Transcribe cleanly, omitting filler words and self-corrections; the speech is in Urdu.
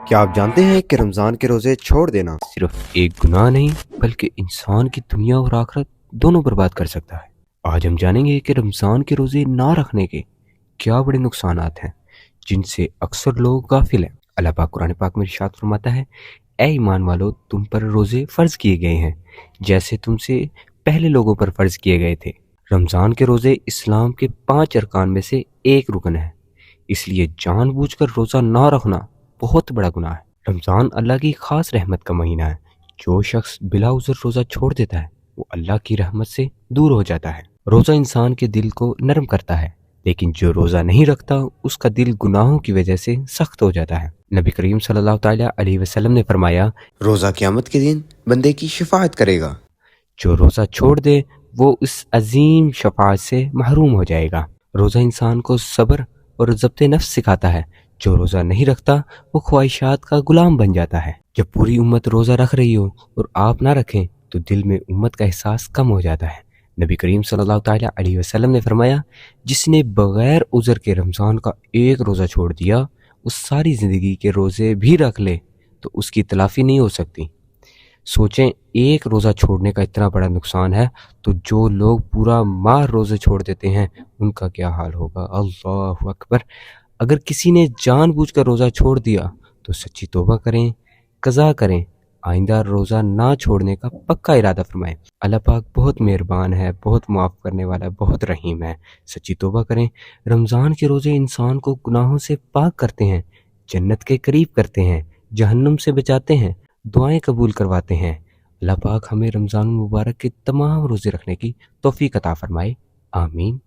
کیا آپ جانتے ہیں کہ رمضان کے روزے چھوڑ دینا صرف ایک گناہ نہیں بلکہ انسان کی دنیا اور آخرت دونوں برباد کر سکتا ہے۔ آج ہم جانیں گے کہ رمضان کے روزے نہ رکھنے کے کیا بڑے نقصانات ہیں جن سے اکثر لوگ غافل ہیں۔ اللہ پاک قرآن پاک میں ارشاد فرماتا ہے، اے ایمان والو، تم پر روزے فرض کیے گئے ہیں جیسے تم سے پہلے لوگوں پر فرض کیے گئے تھے۔ رمضان کے روزے اسلام کے 5 ارکان میں سے ایک رکن ہے، اس لیے جان بوجھ کر روزہ نہ رکھنا بہت بڑا گناہ ہے۔ رمضان اللہ کی خاص رحمت کا مہینہ ہے۔ جو شخص بلا عذر روزہ چھوڑ دیتا ہے وہ اللہ کی رحمت سے دور ہو جاتا ہے۔ روزہ انسان کے دل کو نرم کرتا ہے، لیکن جو روزہ نہیں رکھتا اس کا دل گناہوں کی وجہ سے سخت ہو جاتا ہے۔ نبی کریم صلی اللہ تعالیٰ علیہ وسلم نے فرمایا، روزہ قیامت کے دن بندے کی شفاعت کرے گا۔ جو روزہ چھوڑ دے وہ اس عظیم شفاعت سے محروم ہو جائے گا۔ روزہ انسان کو صبر اور ضبط نفس سکھاتا ہے۔ جو روزہ نہیں رکھتا وہ خواہشات کا غلام بن جاتا ہے۔ جب پوری امت روزہ رکھ رہی ہو اور آپ نہ رکھیں تو دل میں امت کا احساس کم ہو جاتا ہے۔ نبی کریم صلی اللہ تعالیٰ علیہ وسلم نے فرمایا، جس نے بغیر عذر کے رمضان کا ایک روزہ چھوڑ دیا، اس ساری زندگی کے روزے بھی رکھ لے تو اس کی تلافی نہیں ہو سکتی۔ سوچیں، ایک روزہ چھوڑنے کا اتنا بڑا نقصان ہے تو جو لوگ پورا ماہ روزے چھوڑ دیتے ہیں ان کا کیا حال ہوگا۔ اللہ اکبر۔ اگر کسی نے جان بوجھ کر روزہ چھوڑ دیا تو سچی توبہ کریں، قضا کریں، آئندہ روزہ نہ چھوڑنے کا پکا ارادہ فرمائیں۔ اللہ پاک بہت مہربان ہے، بہت معاف کرنے والا ہے، بہت رحیم ہے۔ سچی توبہ کریں۔ رمضان کے روزے انسان کو گناہوں سے پاک کرتے ہیں، جنت کے قریب کرتے ہیں، جہنم سے بچاتے ہیں، دعائیں قبول کرواتے ہیں۔ اللہ پاک ہمیں رمضان المبارک کے تمام روزے رکھنے کی توفیق عطا فرمائے، آمین۔